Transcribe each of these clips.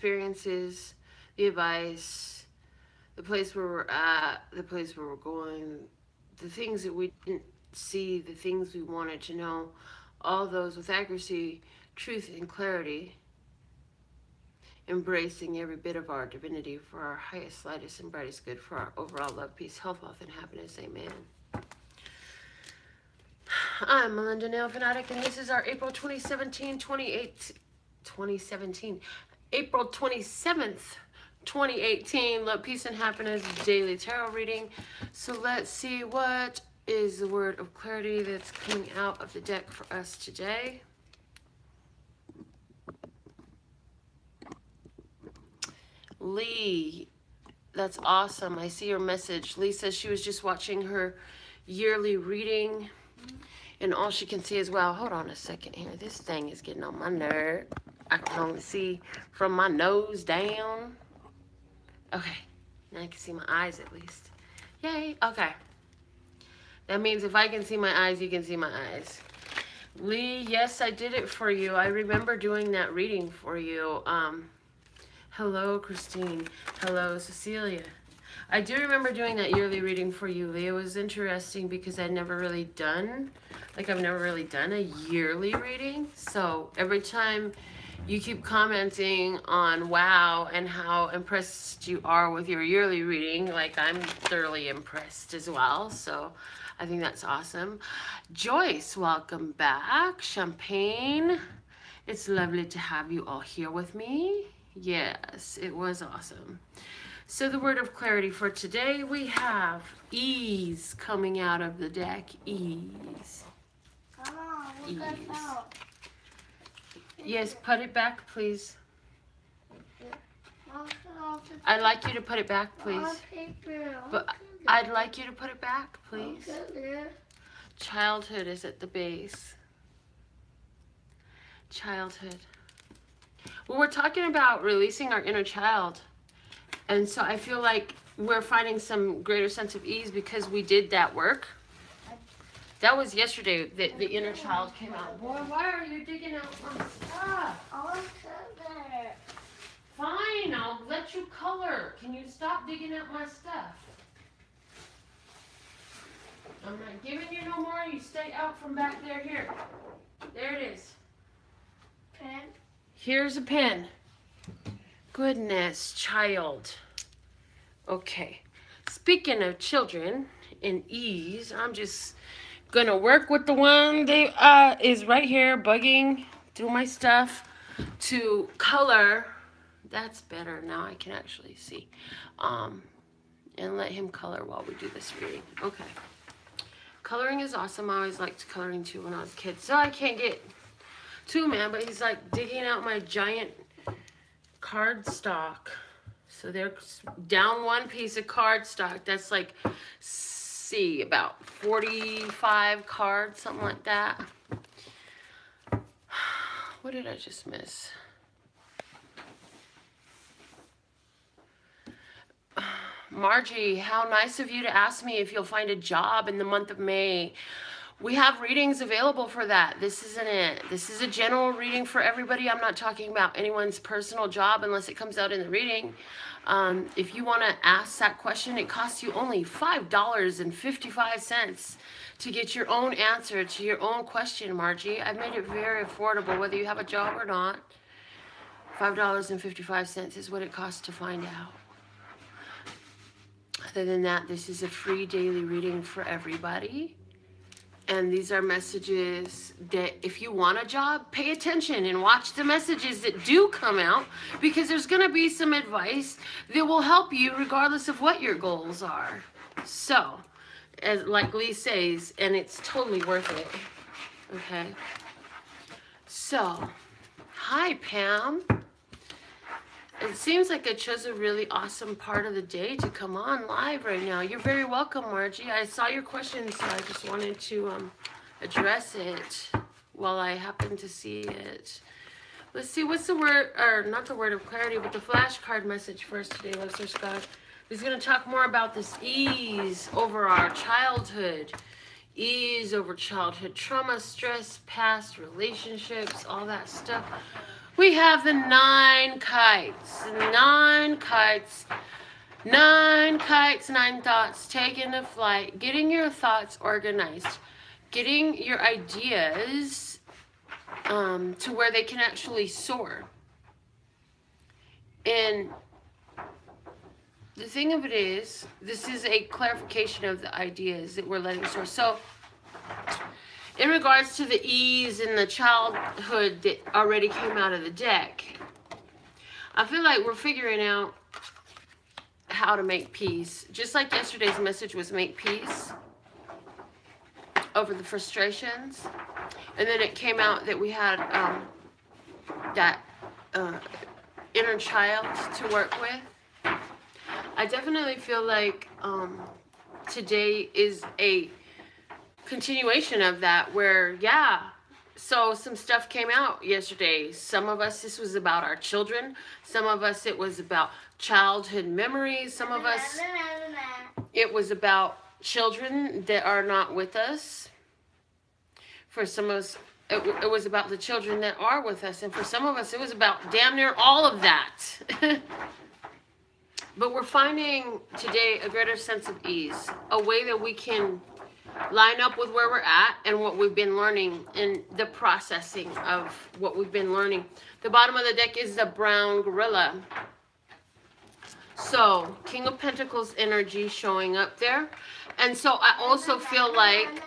experiences, the advice, the place where we're at, the place where we're going, the things that we didn't see, the things we wanted to know, all those with accuracy, truth, and clarity, embracing every bit of our divinity for our highest, lightest, and brightest good, for our overall love, peace, health, wealth, and happiness. Amen. I'm Melinda NailFanatic, and this is our April 2017, April 27th, 2018, Love, Peace, and Happiness Daily Tarot reading. So let's see what is the word of clarity that's coming out of the deck for us today. Lee, that's awesome. I see your message. Lee says she was just watching her yearly reading, and all she can see is, wow, hold on a second here. This thing is getting on my nerve. I can only see from my nose down. Okay, now I can see my eyes at least. Yay, okay. That means if I can see my eyes, you can see my eyes. Lee, yes, I did it for you. I remember doing that reading for you. Hello, Christine. Hello, Cecilia. I do remember doing that yearly reading for you, Lee. It was interesting because I've never really done a yearly reading. So every time you keep commenting on wow and how impressed you are with your yearly reading, like I'm thoroughly impressed as well. So I think that's awesome. Joyce, welcome back. Champagne, it's lovely to have you all here with me. Yes, it was awesome. So the word of clarity for today, we have ease coming out of the deck. Ease. Come on, look at that. Yes, put it back, please. I'd like you to put it back, please. But I'd like you to put it back, please. Childhood is at the base. Childhood. Well, we're talking about releasing our inner child. And so I feel like we're finding some greater sense of ease because we did that work. That was yesterday that the inner child came out. Boy, why are you digging out my stuff? I want color. Fine, I'll let you color. Can you stop digging out my stuff? I'm not giving you no more. You stay out from back there. Here. There it is. Pen. Here's a pen. Goodness, child. Okay. Speaking of children and ease, I'm just gonna work with the one that is right here bugging through my stuff to color. That's better. Now I can actually see. And let him color while we do this reading. Okay. Coloring is awesome. I always liked coloring too when I was a kid. So I can't get too mad, but he's like digging out my giant cardstock. So they're down one piece of cardstock. That's like, see, about 45 cards, something like that. What did I just miss? Margie, how nice of you to ask me if you'll find a job in the month of May. We have readings available for that. This isn't it. This is a general reading for everybody. I'm not talking about anyone's personal job unless it comes out in the reading. If you want to ask that question, it costs you only $5.55 to get your own answer to your own question, Margie. I've made it very affordable, whether you have a job or not. $5.55 is what it costs to find out. Other than that, this is a free daily reading for everybody. And these are messages that if you want a job, pay attention and watch the messages that do come out, because there's going to be some advice that will help you regardless of what your goals are. So, as like Lee says, and it's totally worth it. Okay. So, hi, Pam. It seems like I chose a really awesome part of the day to come on live right now. You're very welcome, Margie. I saw your question, so I just wanted to address it while I happen to see it. Let's see, what's the word, or not the word of clarity, but the flashcard message for us today, Love Source God. He's going to talk more about this ease over our childhood. Ease over childhood trauma, stress, past relationships, all that stuff. We have the 9 kites. 9 kites. 9 kites, 9 thoughts, taking the flight, getting your thoughts organized, getting your ideas to where they can actually soar. And the thing of it is, this is a clarification of the ideas that we're letting soar. So, in regards to the ease and the childhood that already came out of the deck, I feel like we're figuring out how to make peace. Just like yesterday's message was make peace over the frustrations. And then it came out that we had that inner child to work with. I definitely feel like today is a continuation of that, where so some stuff came out yesterday. Some of us, this was about our children. Some of us, it was about childhood memories. Some of us, it was about children that are not with us. For some of us, it was about the children that are with us. And for some of us, it was about damn near all of that. But we're finding today a greater sense of ease, a way that we can line up with where we're at and what we've been learning in the processing of what we've been learning. The bottom of the deck is the brown gorilla. So, King of Pentacles energy showing up there. And so I also feel like,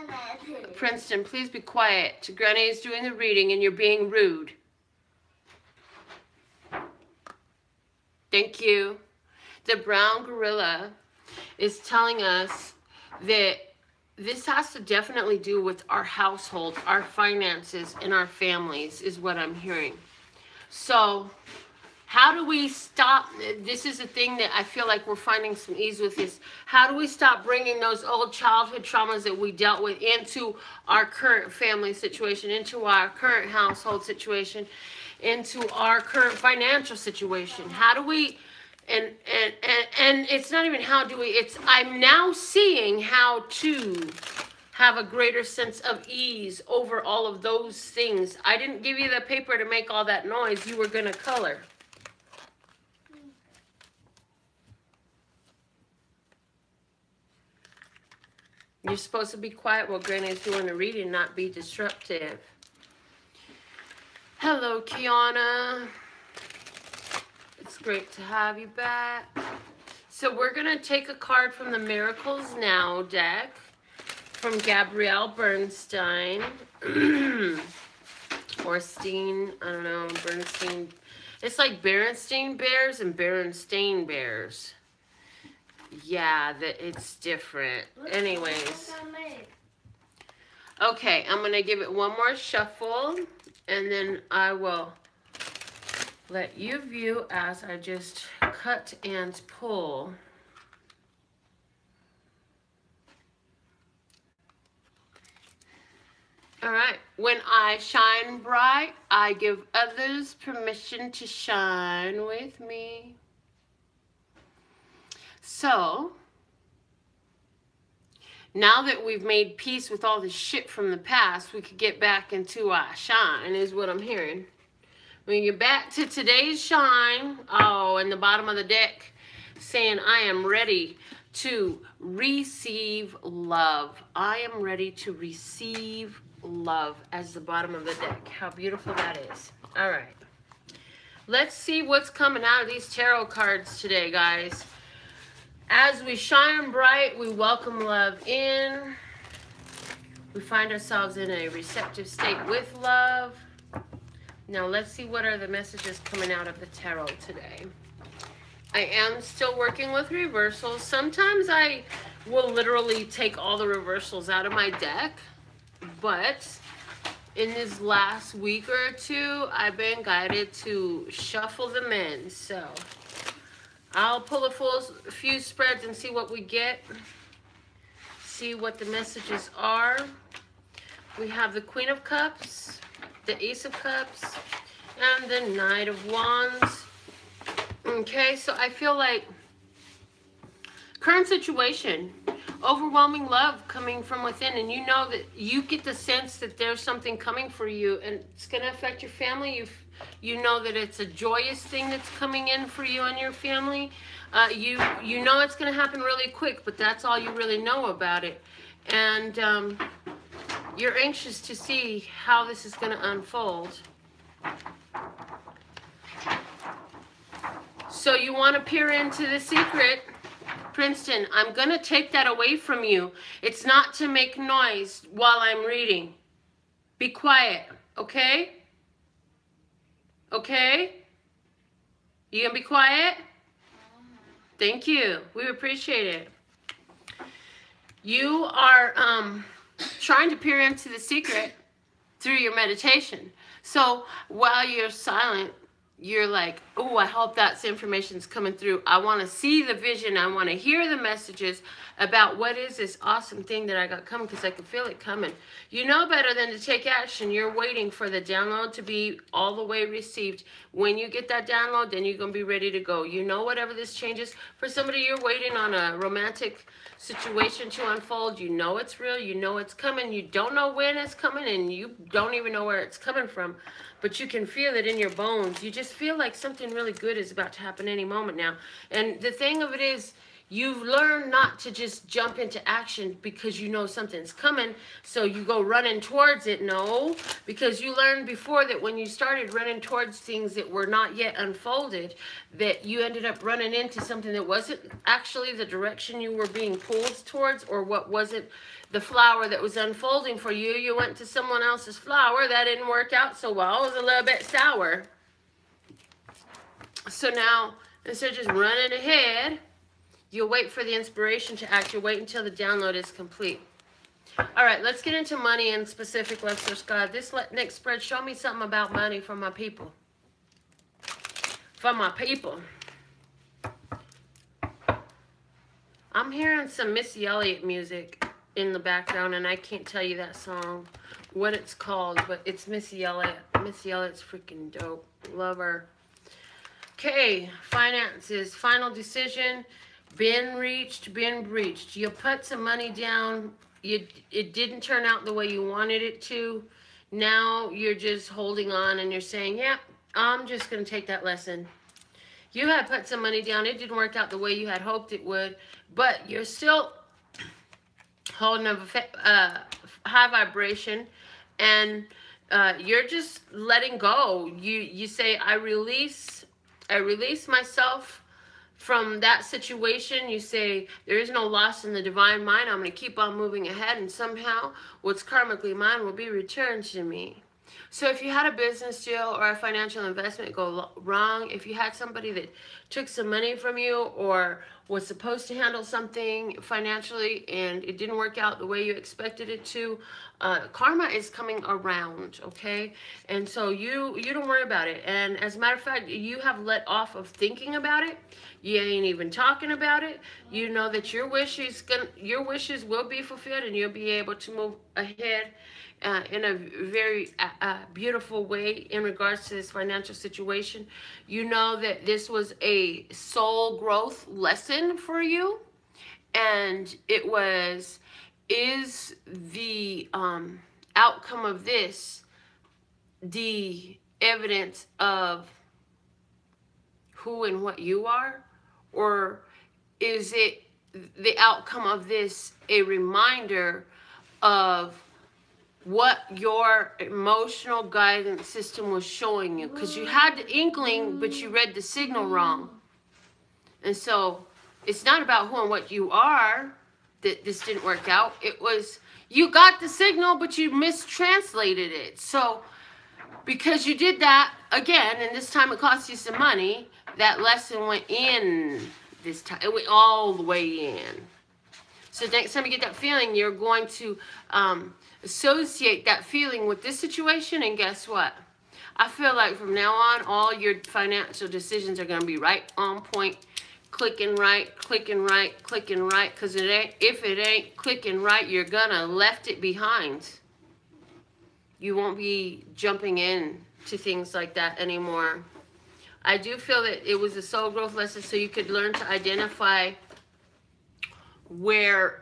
Princeton, please be quiet. Granny is doing the reading and you're being rude. Thank you. The brown gorilla is telling us that this has to definitely do with our household, our finances, and our families, is what I'm hearing. So, how do we stop? This is a thing that I feel like we're finding some ease with this. How do we stop bringing those old childhood traumas that we dealt with into our current family situation, into our current household situation, into our current financial situation? How do we... And it's not even how do we, it's I'm now seeing how to have a greater sense of ease over all of those things. I didn't give you the paper to make all that noise. You were going to color. You're supposed to be quiet while Granny's doing the reading, not be disruptive. Hello, Kiana. It's great to have you back. So we're going to take a card from the Miracles Now deck from Gabrielle Bernstein. Or Steen, I don't know, Bernstein. It's like Berenstain Bears and Berenstain Bears. Yeah, it's different. Anyways. Okay, I'm going to give it one more shuffle. And then I will let you view as I just cut and pull. All right. When I shine bright, I give others permission to shine with me. So, now that we've made peace with all the shit from the past, we could get back into our shine, is what I'm hearing. When you get back to today's shine, and the bottom of the deck saying, I am ready to receive love. I am ready to receive love as the bottom of the deck. How beautiful that is. All right. Let's see what's coming out of these tarot cards today, guys. As we shine bright, we welcome love in. We find ourselves in a receptive state with love. Now let's see what are the messages coming out of the tarot today. I am still working with reversals. Sometimes I will literally take all the reversals out of my deck. But in this last week or two, I've been guided to shuffle them in. So I'll pull a few spreads and see what we get. See what the messages are. We have the Queen of Cups, the Ace of Cups, and the Knight of Wands. Okay, so I feel like current situation, overwhelming love coming from within, and you know that you get the sense that there's something coming for you, and it's going to affect your family. You know that it's a joyous thing that's coming in for you and your family. You know it's going to happen really quick, but that's all you really know about it. And you're anxious to see how this is going to unfold. So you want to peer into the secret. Princeton, I'm going to take that away from you. It's not to make noise while I'm reading. Be quiet, okay? Okay? You going to be quiet? Thank you. We appreciate it. You are trying to peer into the secret through your meditation. So while you're silent, you're like, oh, I hope that information's coming through. I want to see the vision. I want to hear the messages about what is this awesome thing that I got coming, because I can feel it coming. You know better than to take action. You're waiting for the download to be all the way received. When you get that download, then you're going to be ready to go. You know whatever this changes. For somebody, you're waiting on a romantic situation to unfold. You know it's real. You know it's coming. You don't know when it's coming, and you don't even know where it's coming from. But you can feel it in your bones. You just feel like something really good is about to happen any moment now. And the thing of it is, you've learned not to just jump into action because you know something's coming, so you go running towards it. No, because you learned before that when you started running towards things that were not yet unfolded, that you ended up running into something that wasn't actually the direction you were being pulled towards, or what wasn't the flower that was unfolding for you. You went to someone else's flower. That didn't work out so well. It was a little bit sour. So now, instead of just running ahead, you'll wait for the inspiration to act. You'll wait until the download is complete. All right, let's get into money and specific Luxor God. This next spread, show me something about money for my people. For my people. I'm hearing some Missy Elliott music in the background, and I can't tell you that song, what it's called, but it's Missy Elliott. Missy Elliott's freaking dope. Love her. Okay, finances, final decision, been reached, been breached. You put some money down, it didn't turn out the way you wanted it to. Now you're just holding on and you're saying, yeah, I'm just going to take that lesson. You had put some money down, it didn't work out the way you had hoped it would, but you're still holding a high vibration, and you're just letting go. You say, I release myself from that situation. You say, there is no loss in the divine mind. I'm going to keep on moving ahead, and somehow what's karmically mine will be returned to me. So if you had a business deal or a financial investment go wrong, if you had somebody that took some money from you or was supposed to handle something financially and it didn't work out the way you expected it to, karma is coming around, okay? And so you don't worry about it. And as a matter of fact, you have let off of thinking about it. You ain't even talking about it. You know that your wishes will be fulfilled, and you'll be able to move ahead in a very beautiful way in regards to this financial situation. You know that this was a soul growth lesson for you, and is the outcome of this the evidence of who and what you are, or is it the outcome of this a reminder of what your emotional guidance system was showing you? Because you had the inkling, but you read the signal wrong. And so it's not about who and what you are that this didn't work out. It was, you got the signal, but you mistranslated it. So because you did that again, and this time it cost you some money, that lesson went in this time. It went all the way in. So next time you get that feeling, you're going to associate that feeling with this situation, and guess what? I feel like from now on, all your financial decisions are going to be right on point, clicking right, clicking right, clicking right, because if it ain't clicking right, you're going to left it behind. You won't be jumping in to things like that anymore. I do feel that it was a soul growth lesson, so you could learn to identify where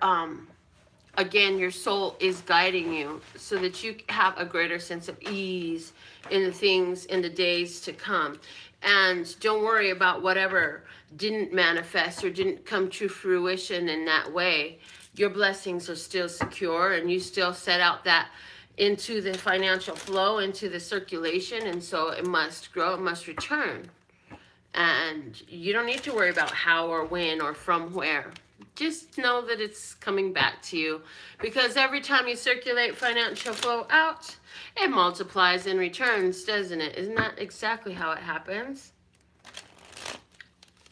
again, your soul is guiding you so that you have a greater sense of ease in the things in the days to come. And don't worry about whatever didn't manifest or didn't come to fruition in that way. Your blessings are still secure, and you still set out that into the financial flow, into the circulation, and so it must grow, it must return. And you don't need to worry about how or when or from where. Just know that it's coming back to you, because every time you circulate financial flow out, it multiplies and returns, doesn't it? Isn't that exactly how it happens?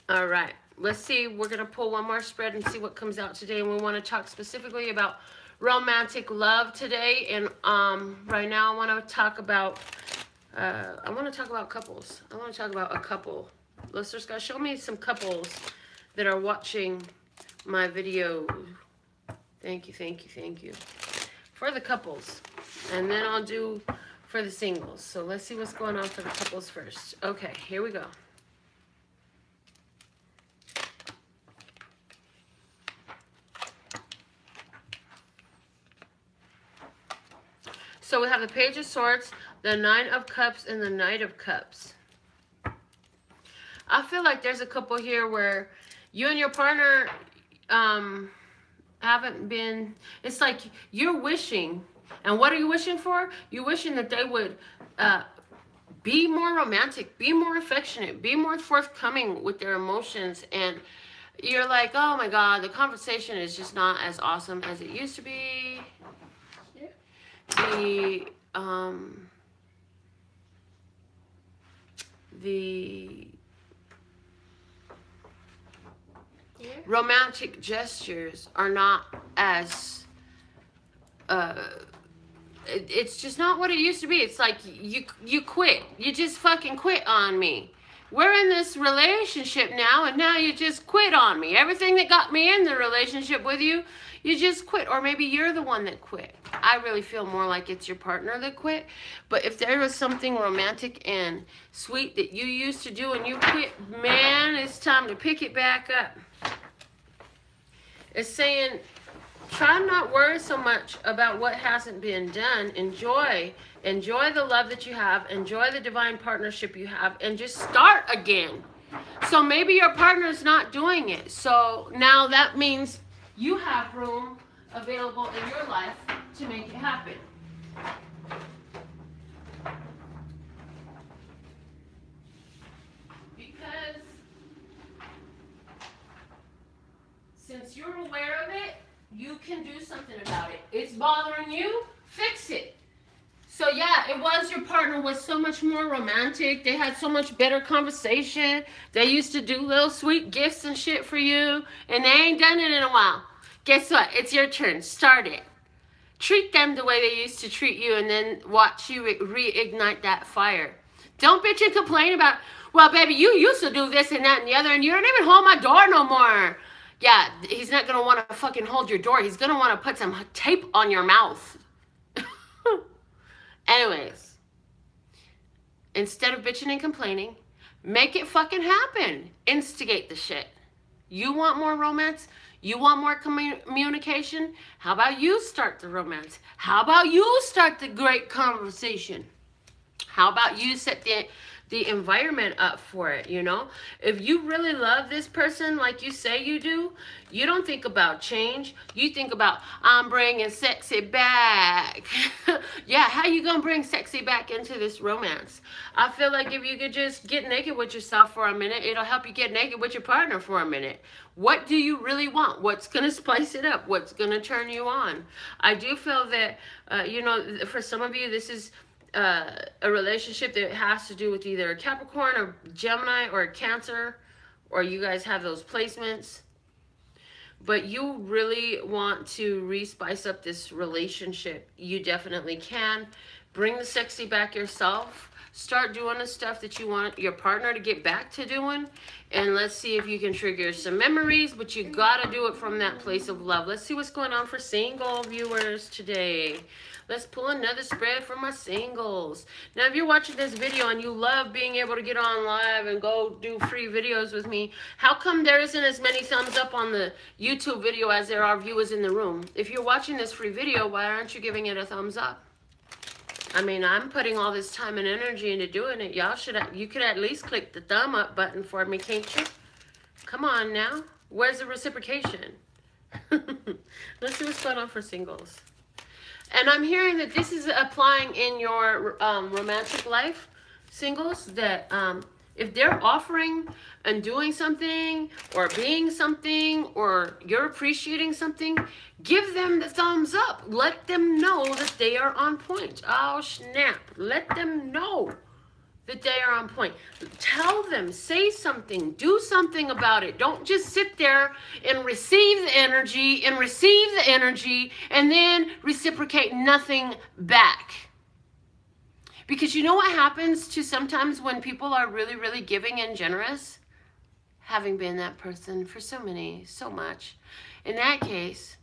All right, let's see. We're going to pull one more spread and see what comes out today. And we want to talk specifically about romantic love today. And right now I want to talk about couples. I want to talk about a couple. Let's just go show me some couples that are watching my video. Thank you, thank you, thank you. For the couples. And then I'll do for the singles. So let's see what's going on for the couples first. Okay, here we go. So we have the Page of Swords, the Nine of Cups, and the Knight of Cups. I feel like there's a couple here where you and your partner haven't been, it's like you're wishing, and what are you wishing for? You're wishing that they would be more romantic, be more affectionate, be more forthcoming with their emotions, and you're like, oh my God, the conversation is just not as awesome as it used to be. The romantic gestures are not as it's just not what it used to be. It's like you quit. You just fucking quit on me. We're in this relationship now, and now you just quit on me. Everything that got me in the relationship with you, you just quit. Or maybe you're the one that quit. I really feel more like it's your partner that quit. But if there was something romantic and sweet that you used to do and you quit, man, it's time to pick it back up. It's saying, try not worry so much about what hasn't been done. Enjoy the love that you have. Enjoy the divine partnership you have, and just start again. So maybe your partner's not doing it. So now that means you have room available in your life to make it happen. Because since you're aware of it, you can do something about it. It's bothering you, fix it. So yeah, it was your partner was so much more romantic. They had so much better conversation. They used to do little sweet gifts and shit for you, and they ain't done it in a while. Guess what? It's your turn. Start it. Treat them the way they used to treat you, and then watch you reignite that fire. Don't bitch and complain about, well, baby, you used to do this and that and the other, and you don't even hold my door no more. Yeah, he's not going to want to fucking hold your door. He's going to want to put some tape on your mouth. Anyways, instead of bitching and complaining, make it fucking happen. Instigate the shit. You want more romance? You want more communication? How about you start the romance? How about you start the great conversation? How about you set the environment up for it, you know? If you really love this person like you say you do, you don't think about change. You think about, I'm bringing sexy back. Yeah, how you gonna bring sexy back into this romance? I feel like if you could just get naked with yourself for a minute, it'll help you get naked with your partner for a minute. What do you really want? What's gonna spice it up? What's gonna turn you on? I do feel that, you know, for some of you, this is a relationship that has to do with either a Capricorn or Gemini or a Cancer, or you guys have those placements. But you really want to re-spice up this relationship. You definitely can. Bring the sexy back yourself. Start doing the stuff that you want your partner to get back to doing. And let's see if you can trigger some memories, but you gotta do it from that place of love. Let's see what's going on for single viewers today. Let's pull another spread for my singles. Now, if you're watching this video and you love being able to get on live and go do free videos with me, how come there isn't as many thumbs up on the YouTube video as there are viewers in the room? If you're watching this free video, why aren't you giving it a thumbs up? I mean, I'm putting all this time and energy into doing it. You could at least click the thumb up button for me, can't you? Come on now. Where's the reciprocation? Let's see what's going on for singles. And I'm hearing that this is applying in your romantic life, singles, that if they're offering and doing something or being something or you're appreciating something, give them the thumbs up. Let them know that they are on point. Oh, snap. Let them know that they are on point. Tell them, say something, do something about it. Don't just sit there and receive the energy and then reciprocate nothing back. Because you know what happens to sometimes when people are really, really giving and generous? Having been that person for so much. In that case,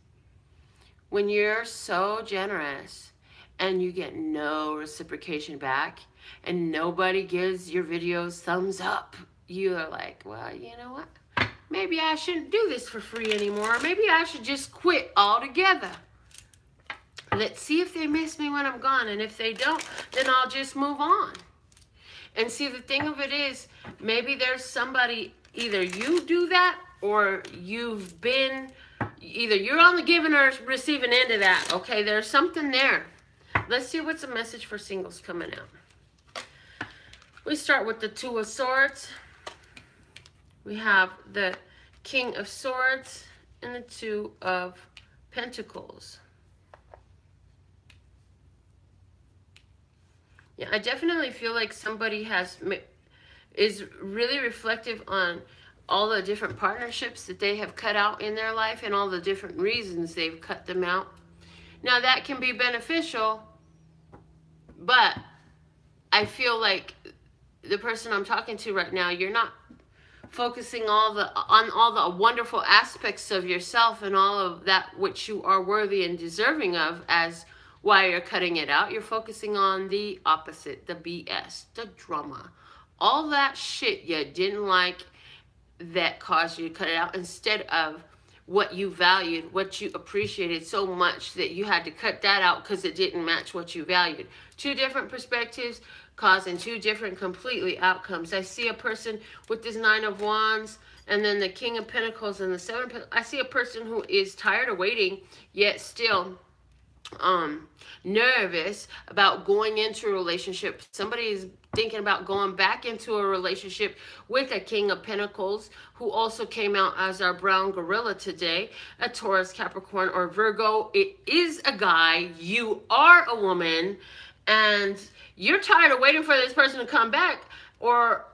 when you're so generous and you get no reciprocation back and nobody gives your videos thumbs up, you are like, well, you know what? Maybe I shouldn't do this for free anymore. Maybe I should just quit altogether. Let's see if they miss me when I'm gone. And if they don't, then I'll just move on. And see, the thing of it is, maybe there's somebody, either you do that or you've been, either you're on the giving or receiving end of that. Okay, there's something there. Let's see what's the message for singles coming out. We start with the Two of Swords. We have the King of Swords and the Two of Pentacles. Yeah, I definitely feel like somebody is really reflective on all the different partnerships that they have cut out in their life and all the different reasons they've cut them out. Now, that can be beneficial, but I feel like the person I'm talking to right now, you're not focusing on all the wonderful aspects of yourself and all of that which you are worthy and deserving of as why you're cutting it out. You're focusing on the opposite, the BS, the drama, all that shit you didn't like that caused you to cut it out, instead of what you valued, what you appreciated so much that you had to cut that out because it didn't match what you valued. Two different perspectives causing two different completely outcomes. I see a person with this Nine of Wands and then the King of Pentacles and the Seven of Pentacles. I see a person who is tired of waiting, yet still nervous about going into a relationship. Somebody is thinking about going back into a relationship with a King of Pentacles, who also came out as our brown gorilla today, a Taurus, Capricorn, or Virgo. It is a guy. You are a woman, and you're tired of waiting for this person to come back, or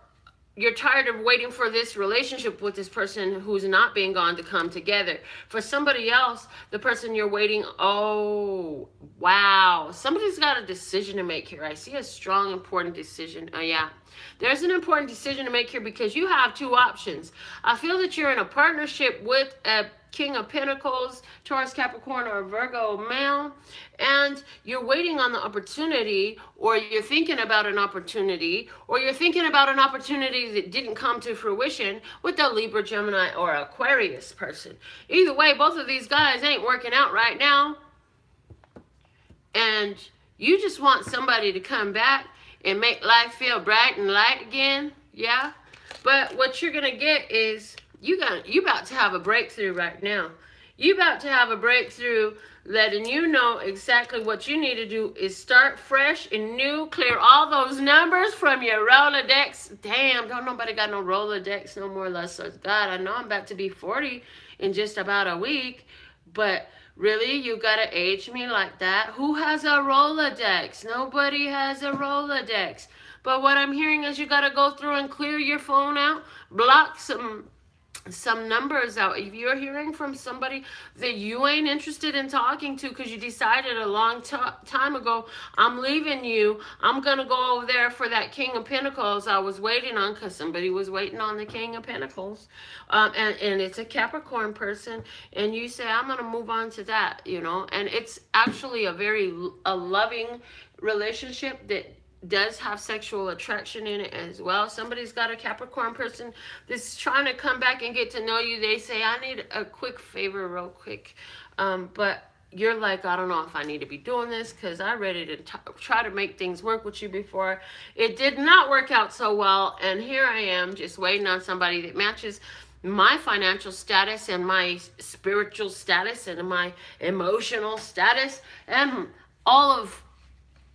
you're tired of waiting for this relationship with this person who's not being gone to come together. For somebody else, the person you're waiting, oh, wow. Somebody's got a decision to make here. I see a strong, important decision. Oh, yeah. There's an important decision to make here because you have two options. I feel that you're in a partnership with a King of Pentacles, Taurus, Capricorn, or Virgo male, and you're waiting on the opportunity, or you're thinking about an opportunity, or you're thinking about an opportunity that didn't come to fruition with a Libra, Gemini, or Aquarius person. Either way, both of these guys ain't working out right now, and you just want somebody to come back and make life feel bright and light again, yeah? But what you're going to get is you about to have a breakthrough right now. You about to have a breakthrough letting you know exactly what you need to do is start fresh and new, clear all those numbers from your Rolodex. Damn, don't nobody got no Rolodex no more, less God. I know I'm about to be 40 in just about a week, but really, you gotta age me like that? Who has a Rolodex? Nobody has a Rolodex. But what I'm hearing is you gotta go through and clear your phone out, block some some numbers out. If you're hearing from somebody that you ain't interested in talking to because you decided a long time ago, I'm leaving you, I'm going to go over there for that King of Pentacles I was waiting on, because somebody was waiting on the King of Pentacles, and it's a Capricorn person, and you say, I'm going to move on to that, you know, and it's actually a loving relationship that does have sexual attraction in it as well. Somebody's got a Capricorn person that's trying to come back and get to know you. They say, I need a quick favor real quick. But you're like, I don't know if I need to be doing this, because I'm ready to try to make things work with you before. It did not work out so well. And here I am just waiting on somebody that matches my financial status and my spiritual status and my emotional status and all of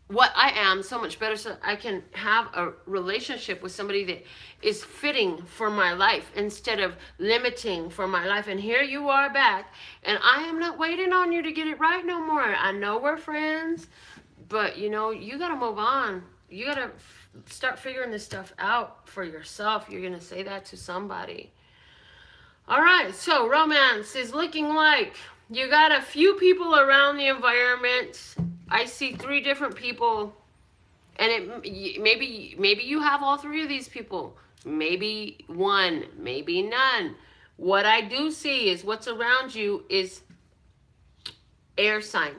what I am so much better, so I can have a relationship with somebody that is fitting for my life instead of limiting for my life. And here you are back, and I am not waiting on you to get it right no more. I know we're friends, but you know, you got to move on. You got to start figuring this stuff out for yourself. You're going to say that to somebody. All right, so romance is looking like you got a few people around the environment. I see 3 different people, and maybe you have all 3 of these people. Maybe one, maybe none. What I do see is what's around you is air sign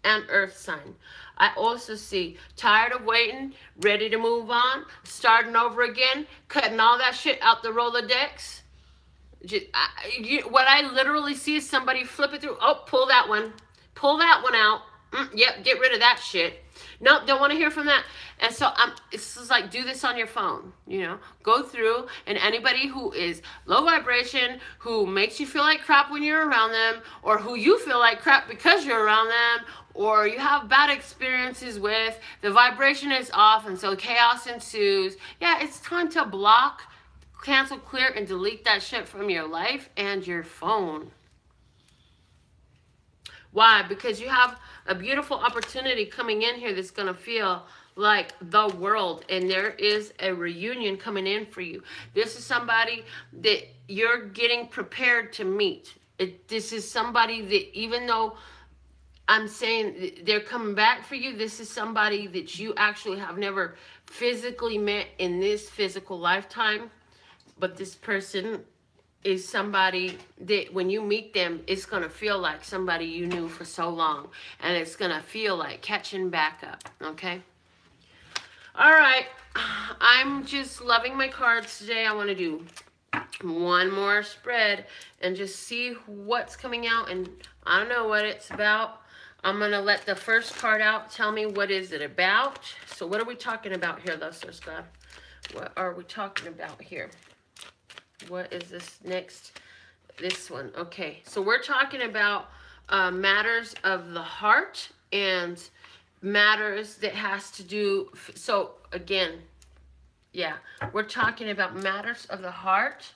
and earth sign. I also see tired of waiting, ready to move on, starting over again, cutting all that shit out the Rolodex. What I literally see is somebody flip it through. Oh, pull that one out. Yep, get rid of that shit. Nope, don't want to hear from that. And so it's just like, do this on your phone, you know. Go through, and anybody who is low vibration, who makes you feel like crap when you're around them, or who you feel like crap because you're around them, or you have bad experiences with, the vibration is off, and so chaos ensues. Yeah, it's time to block, cancel, clear, and delete that shit from your life and your phone. Why? Because you have a beautiful opportunity coming in here that's going to feel like the world, and there is a reunion coming in for you. This is somebody that you're getting prepared to meet. This is somebody that, even though I'm saying they're coming back for you, this is somebody that you actually have never physically met in this physical lifetime. But this person is somebody that when you meet them, it's going to feel like somebody you knew for so long. And it's going to feel like catching back up, okay? All right. I'm just loving my cards today. I want to do one more spread and just see what's coming out. And I don't know what it's about. I'm going to let the first card out tell me what is it about. So what are we talking about here, Luster's God? What are we talking about here? What is this next? This one. Okay. So we're talking about matters of the heart and matters that has to do. So again, yeah, we're talking about matters of the heart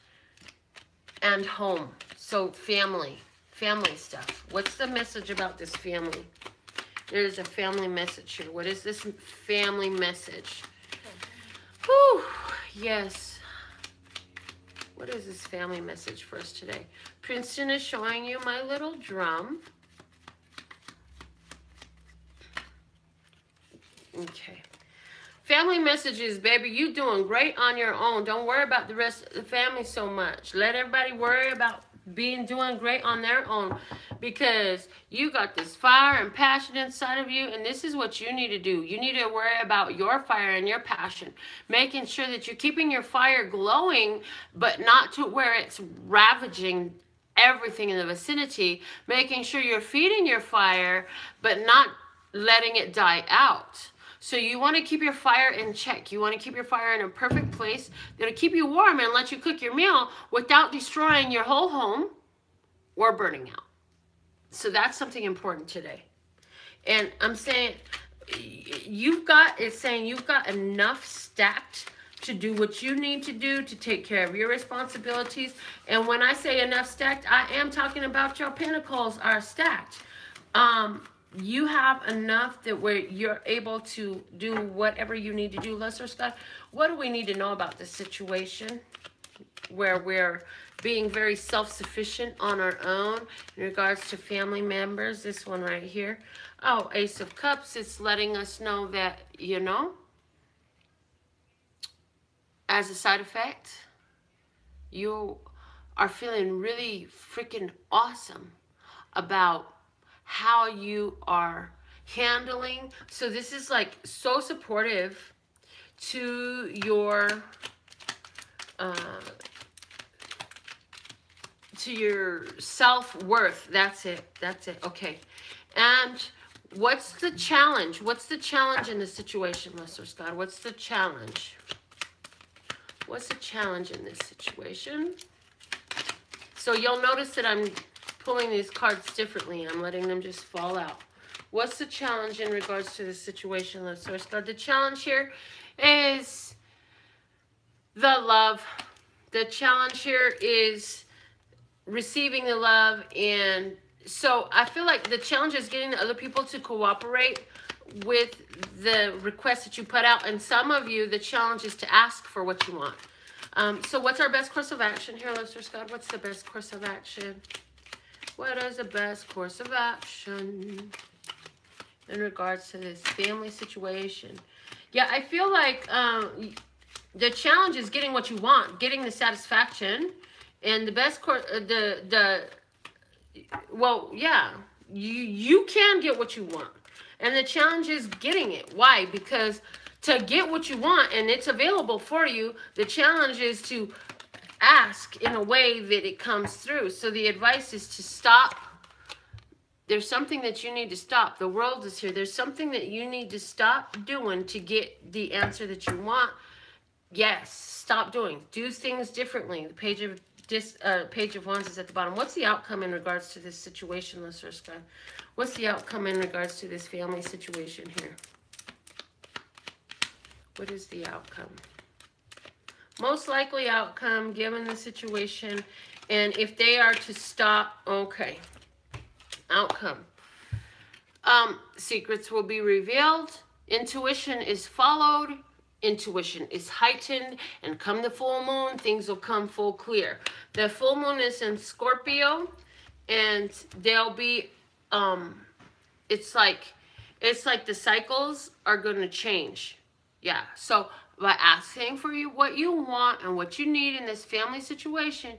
and home. So family stuff. What's the message about this family? There's a family message here. What is this family message? Whew. Yes. What is this family message for us today? Princeton is showing you my little drum. Okay. Family messages, baby. You doing great on your own. Don't worry about the rest of the family so much. Let everybody worry about doing great on their own, because you got this fire and passion inside of you, and this is what you need to do. You need to worry about your fire and your passion, making sure that you're keeping your fire glowing, but not to where it's ravaging everything in the vicinity, making sure you're feeding your fire, but not letting it die out. So you want to keep your fire in check. You want to keep your fire in a perfect place that'll keep you warm and let you cook your meal without destroying your whole home or burning out. So that's something important today. And I'm saying you've got enough stacked to do what you need to do to take care of your responsibilities. And when I say enough stacked, I am talking about your pentacles are stacked. You have enough that where you're able to do whatever you need to do. Lester Scott, what do we need to know about this situation? where we're being very self-sufficient on our own in regards to family members. This one right here. Oh, Ace of Cups. It's letting us know that, you know, as a side effect, you are feeling really freaking awesome about how you are handling. So this is like so supportive to your self-worth. That's it. Okay. And what's the challenge? What's the challenge in this situation, Mr. Scott? What's the challenge? What's the challenge in this situation? So you'll notice that I'm pulling these cards differently. I'm letting them just fall out. What's the challenge in regards to this situation, Mr. Scott? The challenge here is the love. The challenge here is receiving the love. And so I feel like the challenge is getting other people to cooperate with the request that you put out. And some of you, the challenge is to ask for what you want. So what's our best course of action here, Mr. Scott? What's the best course of action? What is the best course of action in regards to this family situation? Yeah, I feel like the challenge is getting what you want, getting the satisfaction. And the best course, well, yeah, you can get what you want. And the challenge is getting it. Why? Because to get what you want and it's available for you, the challenge is to ask in a way that it comes through. So the advice is to stop. There's something that you need to stop. The world is here. There's something that you need to stop doing to get the answer that you want. Yes, stop doing. Do things differently. The Page of Wands is at the bottom. What's the outcome in regards to this situation, Mr. Scott? What's the outcome in regards to this family situation here? What is the outcome? Most likely outcome given the situation. And if they are to stop, okay. Outcome. Secrets will be revealed. Intuition is followed. Intuition is heightened. And come the full moon, things will come full clear. The full moon is in Scorpio. And there'll be, it's like the cycles are going to change. Yeah, so by asking for what you want and what you need in this family situation,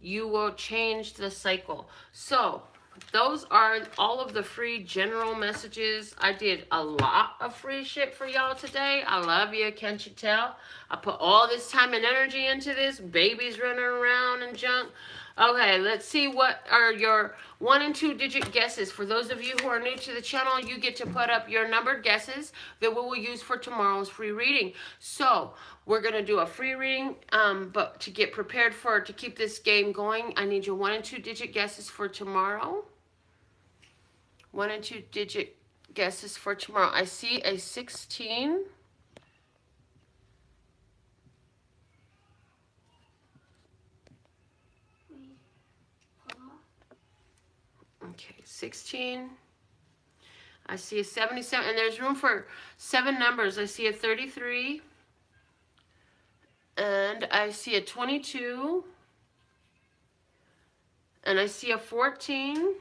you will change the cycle. So those are all of the free general messages. I did a lot of free shit for y'all today. I love you, can't you tell? I put all this time and energy into this. Babies running around and junk. Okay, let's see what are your 1 and 2 digit guesses. For those of you who are new to the channel, you get to put up your numbered guesses that we will use for tomorrow's free reading. So we're going to do a free reading, but to get prepared to keep this game going, I need your 1 and 2 digit guesses for tomorrow. 1 and 2 digit guesses for tomorrow. I see a 16. Okay, 16. I see a 77, and there's room for 7 numbers. I see a 33, and I see a 22, and I see a 14,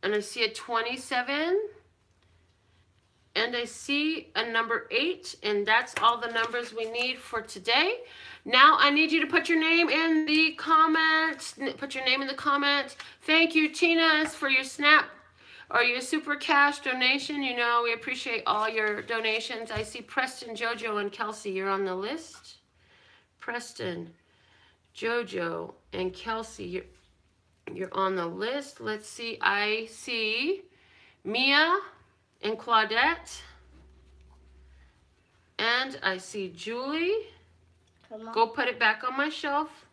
and I see a 27, and I see a number 8, and that's all the numbers we need for today. Now I need you to put your name in the comments. Put your name in the comments. Thank you, Tina, for your Snap or your Super Cash donation. You know, we appreciate all your donations. I see Preston, Jojo, and Kelsey. You're on the list. Preston, Jojo, and Kelsey, you're on the list. Let's see. I see Mia and Claudette. And I see Julie. Go put it back on my shelf.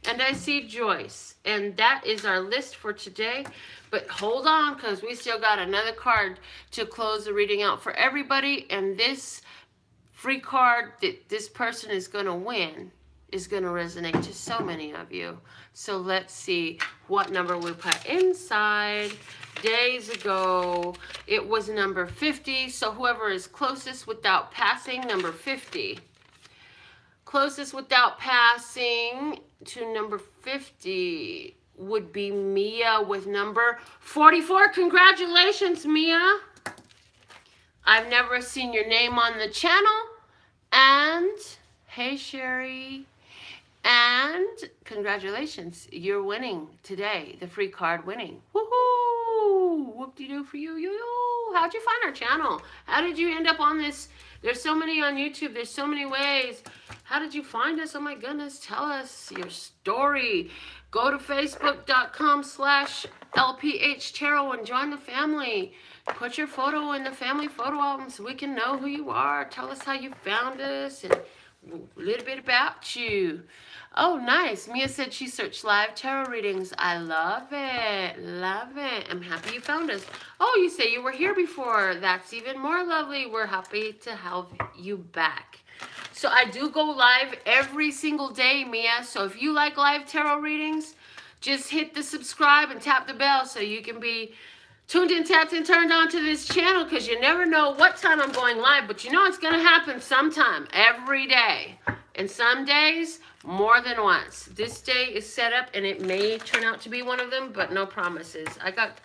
And I see Joyce. And that is our list for today. But hold on, because we still got another card to close the reading out for everybody. And this free card that this person is going to win is going to resonate to so many of you. So let's see what number we put inside. Days ago, it was number 50. So whoever is closest without passing number 50. closest without passing to number 50 would be Mia with number 44. Congratulations, Mia. I've never seen your name on the channel. And hey, Sherry. And congratulations, you're winning today. The free card winning. Woohoo! Whoop-de-doo for you. How'd you find our channel? How did you end up on this? There's so many on YouTube. There's so many ways. How did you find us? Oh my goodness. Tell us your story. Go to facebook.com/LPHtarot and join the family. Put your photo in the family photo album so we can know who you are. Tell us how you found us and a little bit about you. Oh, nice. Mia said she searched live tarot readings. I love it. Love it. I'm happy you found us. Oh, you say you were here before. That's even more lovely. We're happy to have you back. So I do go live every single day, Mia. So if you like live tarot readings, just hit the subscribe and tap the bell so you can be tuned in, tapped in, turned on to this channel, because you never know what time I'm going live, but you know it's going to happen sometime, every day. And some days, more than once. This day is set up, and it may turn out to be one of them, but no promises. I got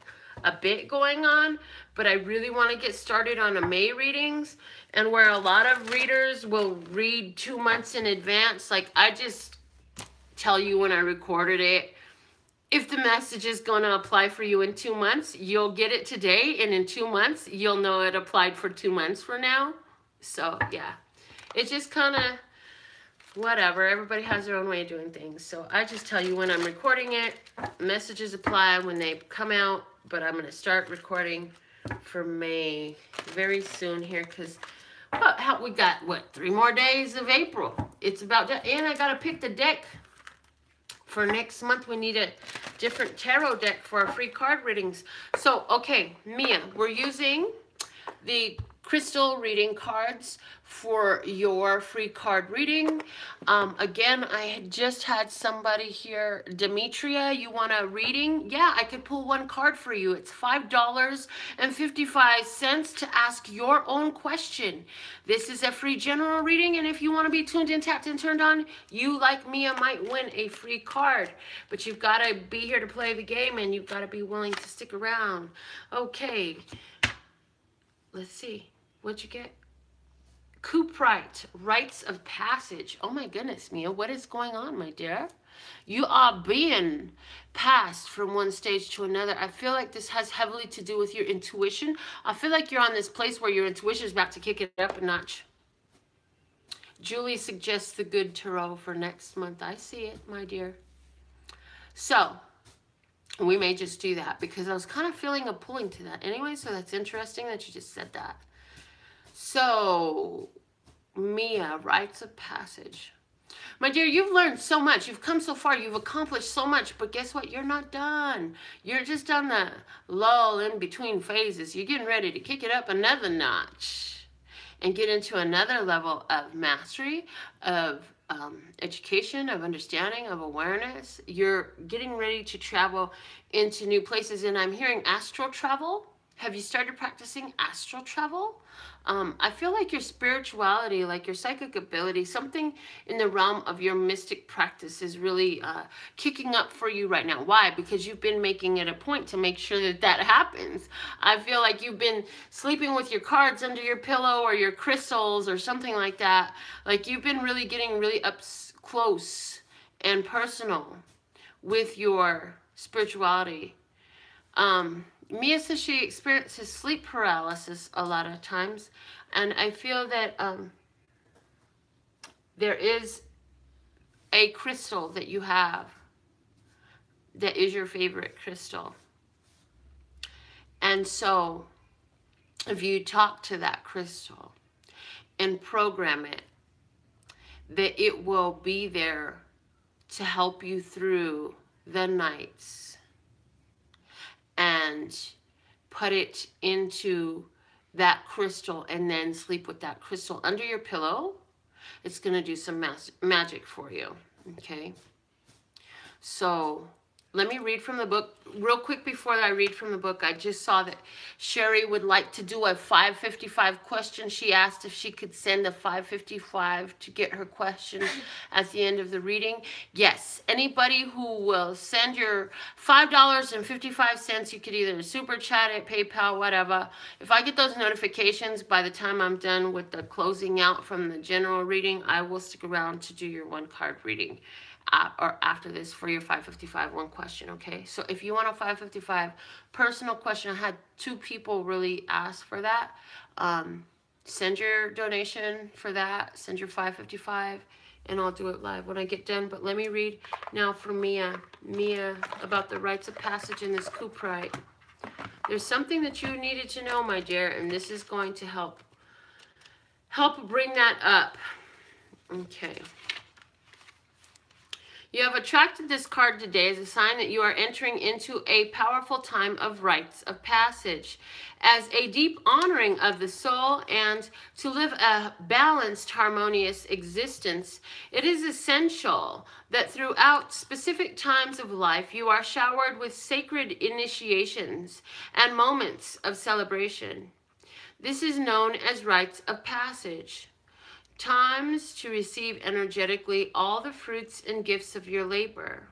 a bit going on, but I really want to get started on a May readings, and where a lot of readers will read 2 months in advance. Like, I just tell you when I recorded it, if the message is going to apply for you in 2 months, you'll get it today, and in 2 months, you'll know it applied for 2 months from now. So, yeah. It's just kind of whatever. Everybody has their own way of doing things. So, I just tell you when I'm recording it, messages apply when they come out, but I'm going to start recording for May very soon here, because we got, 3 more days of April. It's about done, and I got to pick the deck. For next month, we need a different tarot deck for our free card readings. So, okay, Mia, we're using the crystal reading cards for your free card reading. Again, I had just had somebody here, Demetria, you want a reading? Yeah, I could pull one card for you. It's $5.55 to ask your own question. This is a free general reading, and if you want to be tuned in, tapped in, turned on, you, like Mia, might win a free card. But you've got to be here to play the game, and you've got to be willing to stick around. Okay, let's see. What'd you get? Cuprite, rites of passage. Oh my goodness, Mia, what is going on, my dear? You are being passed from one stage to another. I feel like this has heavily to do with your intuition. I feel like you're on this place where your intuition is about to kick it up a notch. Julie suggests the good tarot for next month. I see it, my dear. So, we may just do that because I was kind of feeling a pulling to that anyway, so that's interesting that you just said that. So, Mia, rites of passage. My dear, you've learned so much. You've come so far. You've accomplished so much. But guess what? You're not done. You're just on the lull in between phases. You're getting ready to kick it up another notch and get into another level of mastery, of education, of understanding, of awareness. You're getting ready to travel into new places. And I'm hearing astral travel. Have you started practicing astral travel? I feel like your spirituality, like your psychic ability, something in the realm of your mystic practice is really kicking up for you right now. Why? Because you've been making it a point to make sure that that happens. I feel like you've been sleeping with your cards under your pillow or your crystals or something like that. Like you've been really getting really up close and personal with your spirituality. Mia says she experiences sleep paralysis a lot of times, and I feel that there is a crystal that you have that is your favorite crystal. And so if you talk to that crystal and program it, that it will be there to help you through the nights, and put it into that crystal and then sleep with that crystal under your pillow. It's going to do some magic for you. Okay. So Let me read from the book. Real quick before I read from the book, I just saw that Sherry would like to do a 555 question. She asked if she could send a 555 to get her question at the end of the reading. Yes, anybody who will send your $5.55, you could either super chat it, PayPal, whatever. If I get those notifications by the time I'm done with the closing out from the general reading, I will stick around to do your one card reading. Or after this for your 555 one question, okay? So if you want a 555 personal question, I had 2 people really ask for that. Send your donation for that. Send your 555, and I'll do it live when I get done. But let me read now for Mia. Mia, about the rites of passage in this cuprite. There's something that you needed to know, my dear, and this is going to help bring that up. Okay. You have attracted this card today as a sign that you are entering into a powerful time of rites of passage, as a deep honoring of the soul, and to live a balanced, harmonious existence. It is essential that throughout specific times of life, you are showered with sacred initiations and moments of celebration. This is known as rites of passage. Times to receive energetically all the fruits and gifts of your labor.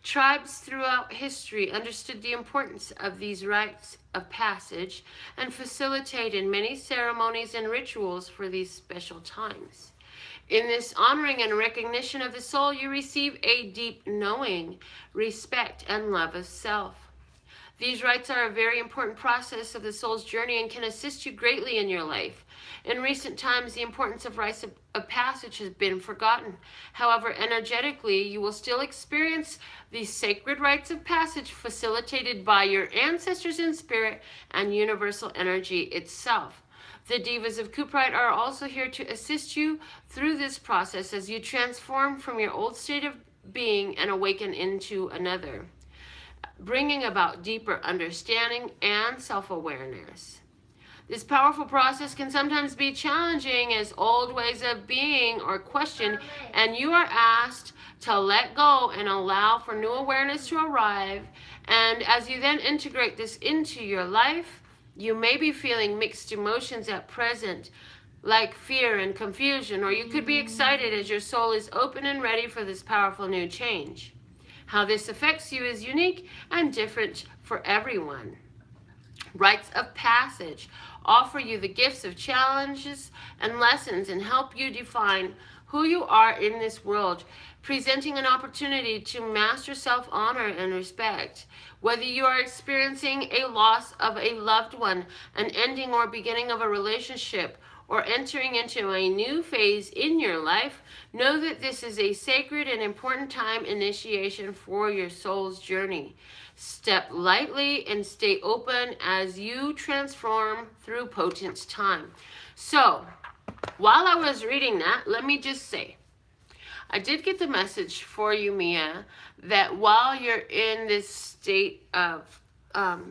Tribes throughout history understood the importance of these rites of passage and facilitated many ceremonies and rituals for these special times. In this honoring and recognition of the soul, you receive a deep knowing, respect, and love of self. These rites are a very important process of the soul's journey and can assist you greatly in your life. In recent times, the importance of rites of passage has been forgotten. However, energetically, you will still experience these sacred rites of passage facilitated by your ancestors in spirit and universal energy itself. The Divas of Cuprite are also here to assist you through this process as you transform from your old state of being and awaken into another, bringing about deeper understanding and self-awareness. This powerful process can sometimes be challenging as old ways of being are questioned, and you are asked to let go and allow for new awareness to arrive. And as you then integrate this into your life, you may be feeling mixed emotions at present, like fear and confusion, or you could be excited as your soul is open and ready for this powerful new change. How this affects you is unique and different for everyone. Rites of passage offer you the gifts of challenges and lessons and help you define who you are in this world, presenting an opportunity to master self-honor and respect. Whether you are experiencing a loss of a loved one, an ending or beginning of a relationship, or entering into a new phase in your life, know that this is a sacred and important time initiation for your soul's journey. Step lightly and stay open as you transform through potent time. So, while I was reading that, let me just say, I did get the message for you, Mia, that while you're in this state of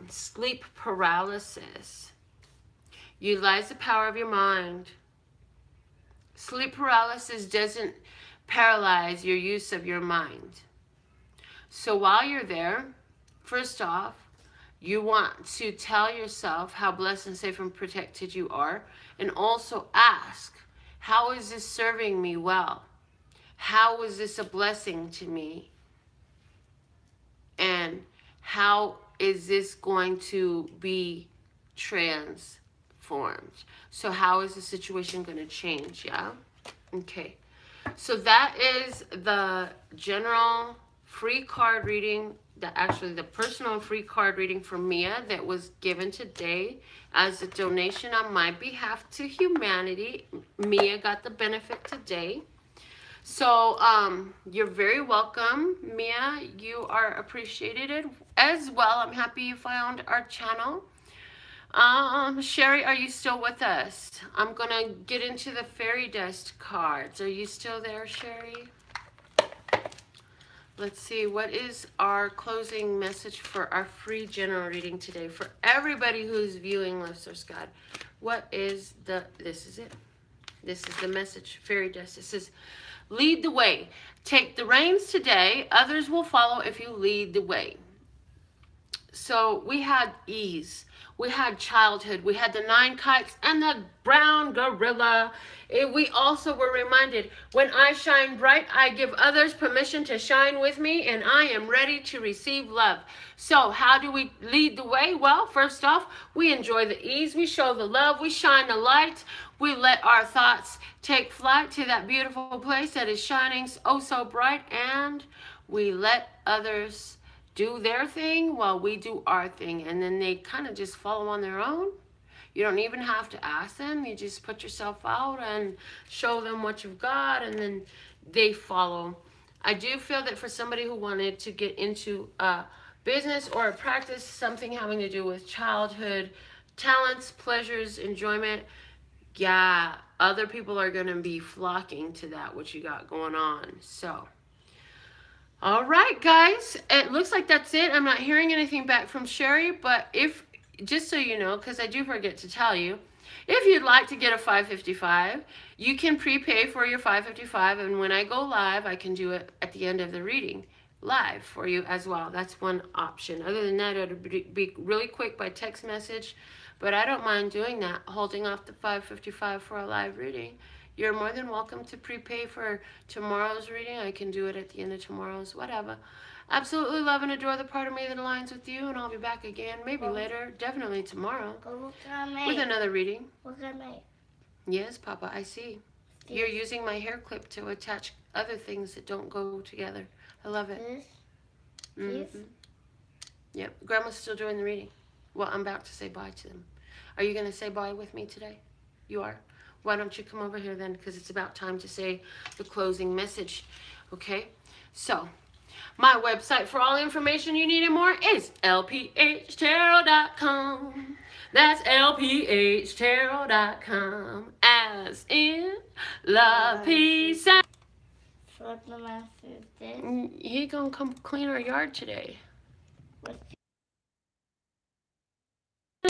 sleep paralysis, utilize the power of your mind. Sleep paralysis doesn't paralyze your use of your mind. So while you're there, first off, you want to tell yourself how blessed and safe and protected you are, and also ask, how is this serving me well? How is this a blessing to me? And how is this going to be transformed? So how is the situation going to change? Yeah? Okay. So that is the general free card reading, the personal free card reading from Mia that was given today as a donation on my behalf to humanity. Mia got the benefit today. So you're very welcome, Mia. You are appreciated as well. I'm happy you found our channel. Sherry, are you still with us? I'm going to get into the fairy dust cards. Are you still there, Sherry? Let's see, what is our closing message for our free general reading today? For everybody who's viewing Love Source God, what is this is it. This is the message, fairy dust. It says, Lead the way. Take the reins today. Others will follow if you lead the way. So we had ease. We had childhood. We had the 9 kites and the brown gorilla. We also were reminded, when I shine bright, I give others permission to shine with me, and I am ready to receive love. So how do we lead the way? Well, first off, we enjoy the ease. We show the love. We shine the light. We let our thoughts take flight to that beautiful place that is shining oh so bright, and we let others do their thing while we do our thing, and then they kind of just follow on their own. You don't even have to ask them. You just put yourself out and show them what you've got, and then they follow. I do feel that for somebody who wanted to get into a business or a practice, something having to do with childhood talents, pleasures, enjoyment, yeah, other people are going to be flocking to that, what you got going on. So all right, guys, it looks like that's it. I'm not hearing anything back from Sherry, but if, just so you know, because I do forget to tell you, if you'd like to get a 555, you can prepay for your 555, and when I go live, I can do it at the end of the reading live for you as well. That's one option. Other than that, it'll be really quick by text message, but I don't mind doing that, holding off the 555 for a live reading. You're more than welcome to prepay for tomorrow's reading. I can do it at the end of tomorrow's, whatever. Absolutely love and adore the part of me that aligns with you, and I'll be back again, maybe later, definitely tomorrow, with another reading. Look at me. Yes, Papa, I see. You're using my hair clip to attach other things that don't go together. I love it. This. Yep, Grandma's still doing the reading. Well, I'm about to say bye to them. Are you going to say bye with me today? You are? Why don't you come over here then, because it's about time to say the closing message, okay? So, my website for all information you need and more is LPHtarot.com. That's LPHtarot.com, as in love, peace, and... What the message is? He gonna come clean our yard today.